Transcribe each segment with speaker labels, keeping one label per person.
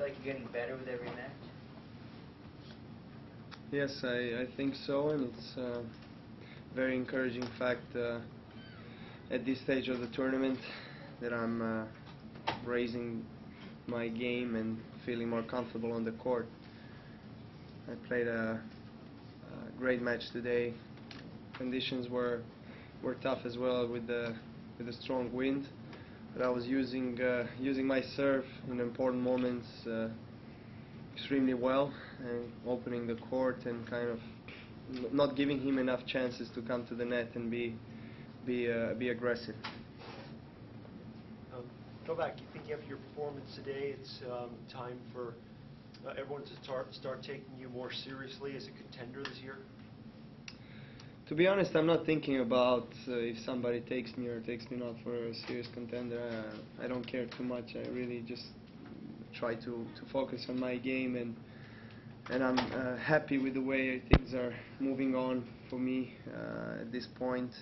Speaker 1: feel like you're getting better with every match?
Speaker 2: Yes, I think so, and it's a very encouraging fact at this stage of the tournament that I'm raising my game and feeling more comfortable on the court. I played a great match today. Conditions were tough as well with the strong wind, but I was using my serve in important moments extremely well, and opening the court and kind of not giving him enough chances to come to the net and be aggressive.
Speaker 3: Novak, you think after your performance today, it's time for everyone to start taking you more seriously as a contender this year?
Speaker 2: To be honest, I'm not thinking about if somebody takes me or takes me not for a serious contender. I don't care too much. I really just try to focus on my game, and I'm happy with the way things are moving on for me at this point.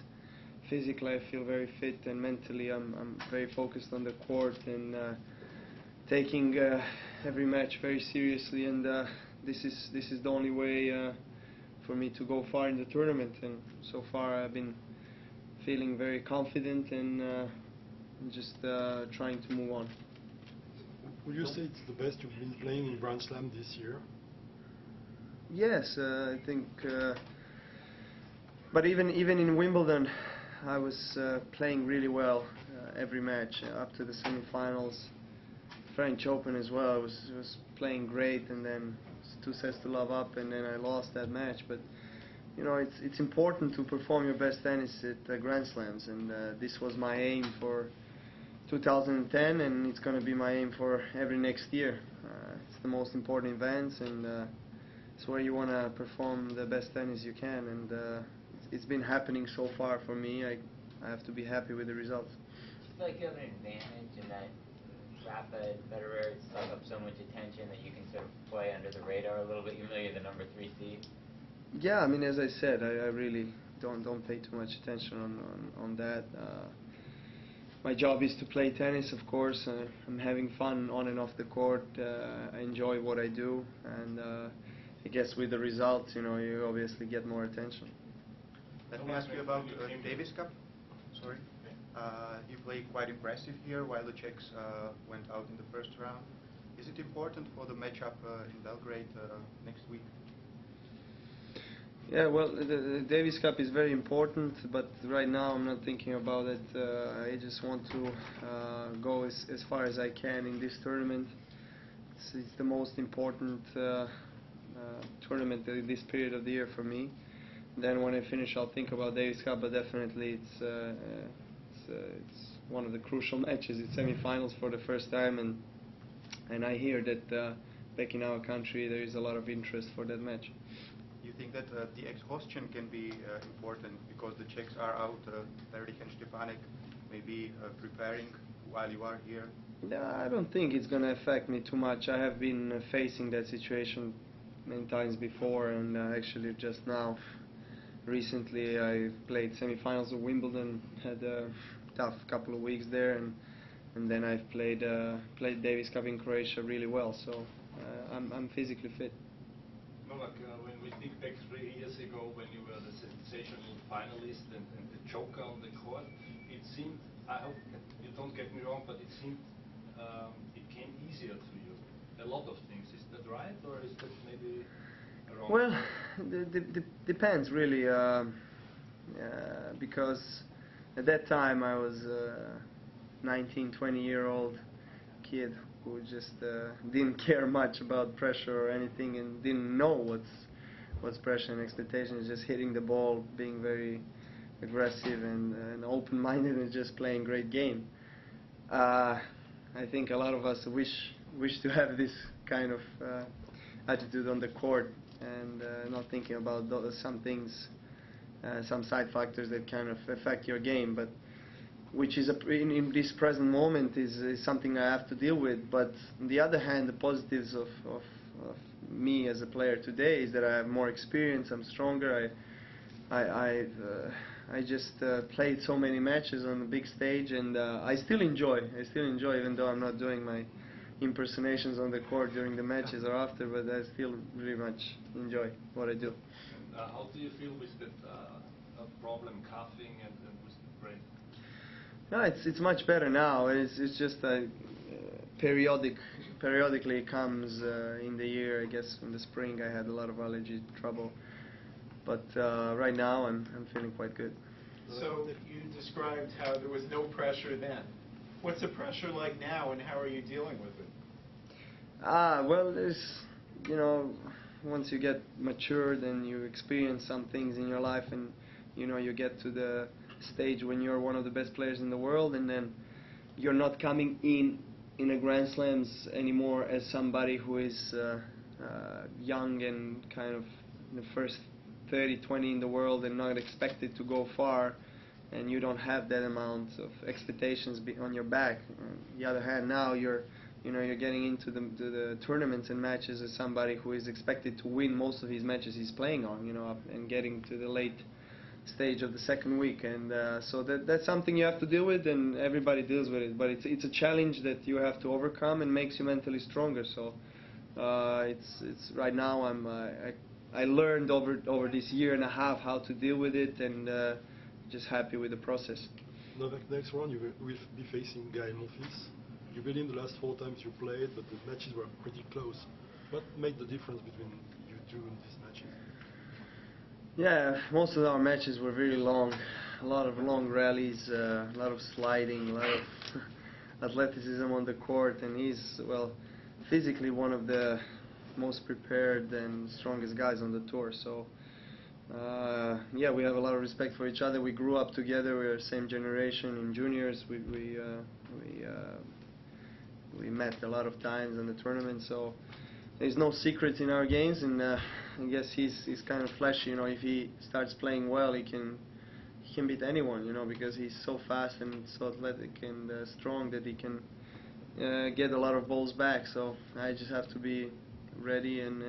Speaker 2: Physically, I feel very fit, and mentally, I'm very focused on the court and taking every match very seriously. And this is the only way for me to go far in the tournament. And so far, I've been feeling very confident and just trying to move on.
Speaker 4: Would you say it's the best you've been playing in Grand Slam this year?
Speaker 2: Yes, I think. But even in Wimbledon, I was playing really well every match up to the semi-finals. French Open as well. I was playing great, and then 2-0 up, and then I lost that match. But you know, it's important to perform your best tennis at Grand Slams, and this was my aim for 2010, and it's going to be my aim for every next year. It's the most important events, and it's where you want to perform the best tennis you can, and it's been happening so far for me. I have to be happy with the results.
Speaker 1: Do you feel like you have an advantage in that Rafa and Federer suck up so much attention that you can sort of play under the radar a little bit, even though you're the number 3 seed?
Speaker 2: Yeah, I mean, as I said, I really don't pay too much attention on that. My job is to play tennis, of course. I'm having fun on and off the court. I enjoy what I do, and I guess with the results, you know, you obviously get more attention.
Speaker 5: Let me ask you about Davis Cup. Sorry. You played quite impressive here while the Czechs went out in the first round. Is it important for the matchup in Belgrade next week?
Speaker 2: Yeah, well, the Davis Cup is very important, but right now I'm not thinking about it. I just want to go as far as I can in this tournament. It's the most important tournament in this period of the year for me. Then when I finish, I'll think about Davis Cup, but definitely it's one of the crucial matches. It's semi-finals for the first time, and I hear that back in our country there is a lot of interest for that match.
Speaker 5: You think that the exhaustion can be important because the Czechs are out, Erlich and Stepanek maybe preparing while you are here?
Speaker 2: No, I don't think it's going to affect me too much. I have been facing that situation many times before, and actually just now, recently, I played semi-finals of Wimbledon, had a tough couple of weeks there, and then I've played Davis Cup in Croatia really well, so I'm physically fit.
Speaker 6: Novak, when we think back 3 years ago when you were the sensational finalist and the joker on the court, it seemed, I hope you don't get me wrong, but it seemed it came easier to you. A lot of things. Is that right, or is that maybe wrong?
Speaker 2: Well, depends really, because at that time I was 19, 20-year-old kid who just didn't care much about pressure or anything, and didn't know what's pressure and expectations. Just hitting the ball, being very aggressive and open-minded, and just playing great game. I think a lot of us wish to have this kind of attitude on the court, and not thinking about some things, some side factors that kind of affect your game, but which is in this present moment is something I have to deal with. But on the other hand, the positives of me as a player today is that I have more experience, I'm stronger, I just played so many matches on the big stage, and I still enjoy, even though I'm not doing impersonations on the court during the matches or after, but I still really much enjoy what I do.
Speaker 6: How do you feel with that problem coughing and with the brain?
Speaker 2: No, it's much better now. It's just periodically comes in the year. I guess in the spring I had a lot of allergy trouble, but right now I'm feeling quite good.
Speaker 7: So you described how there was no pressure then. What's the pressure like now, and how are you dealing with it?
Speaker 2: Well, there's, once you get matured and you experience some things in your life, and you get to the stage when you're one of the best players in the world, and then you're not coming in a Grand Slams anymore as somebody who is young and kind of the first 30, 20 in the world and not expected to go far, and you don't have that amount of expectations on your back. On the other hand, now you're getting into the tournaments and matches as somebody who is expected to win most of his matches he's playing on, and getting to the late stage of the second week, and so that's something you have to deal with, and everybody deals with it. But it's a challenge that you have to overcome and makes you mentally stronger. So it's right now I learned over this year and a half how to deal with it, and just happy with the process.
Speaker 4: Novak, next round you will be facing Guy Monfils. You win the last 4 times you played, but the matches were pretty close. What made the difference between you two in these matches?
Speaker 2: Yeah, most of our matches were really long. A lot of long rallies, a lot of sliding, a lot of athleticism on the court, and he's, well, physically one of the most prepared and strongest guys on the tour. So yeah, we have a lot of respect for each other. We grew up together. We are the same generation in juniors. We met a lot of times in the tournament. So there's no secrets in our games, and I guess he's kind of flashy. If he starts playing well, he can beat anyone. Because he's so fast and so athletic and strong that he can get a lot of balls back. So I just have to be ready and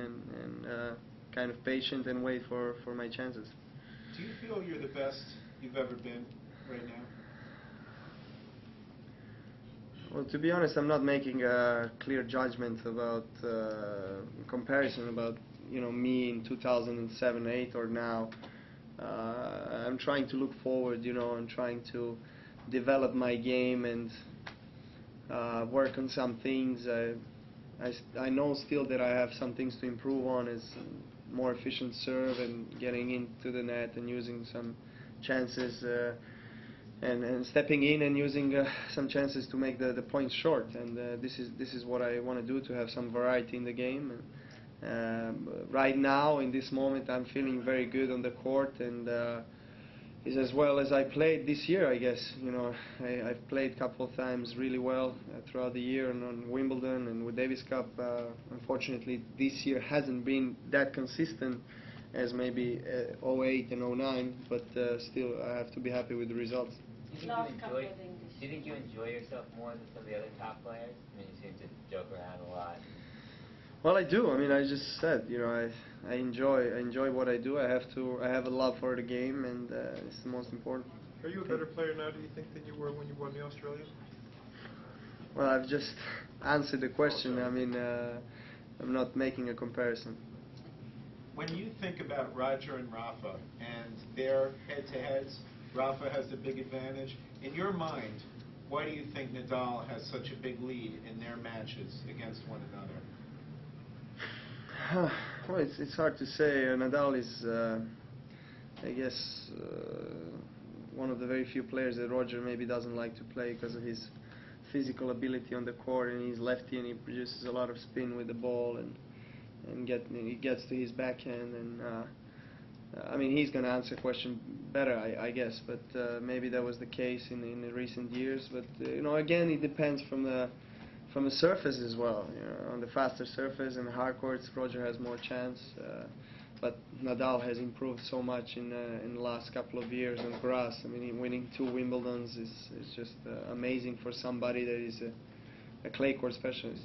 Speaker 2: kind of patient and wait for my chances.
Speaker 7: Do you feel you're the best you've ever been right now?
Speaker 2: Well, to be honest, I'm not making a clear judgment about comparison about me in 2007, 8 or now. I'm trying to look forward. I'm trying to develop my game and work on some things. I know still that I have some things to improve on, is more efficient serve and getting into the net and using some chances and stepping in and using some chances to make the points short. And this is what I want to do, to have some variety in the game. And right now, in this moment, I'm feeling very good on the court, and is as well as I played this year, I guess. I've played a couple of times really well throughout the year, and on Wimbledon and with Davis Cup. Unfortunately, this year hasn't been that consistent as maybe 08 and 09, but still I have to be happy with the results.
Speaker 1: Do you think you enjoy yourself more than some of the other top players? I mean, you seem to joke around a lot.
Speaker 2: Well, I do. I mean, I just said, I enjoy what I do. I have a love for the game, and it's the most important.
Speaker 7: Are you a better player now, do you think, than you were when you won the Australian?
Speaker 2: Well, I've just answered the question. I mean, I'm not making a comparison.
Speaker 7: When you think about Roger and Rafa and their head-to-heads, Rafa has the big advantage. In your mind, why do you think Nadal has such a big lead in their matches against one another?
Speaker 2: Well, it's hard to say. Nadal is, I guess, one of the very few players that Roger maybe doesn't like to play because of his physical ability on the court, and he's lefty and he produces a lot of spin with the ball, and he gets to his backhand, and I mean, he's going to answer the question better, I guess, but maybe that was the case in the recent years. But again, it depends from the surface as well. On the faster surface and the hard courts, Roger has more chance. But Nadal has improved so much in the last couple of years on grass. I mean, winning 2 Wimbledons is just amazing for somebody that is a clay court specialist.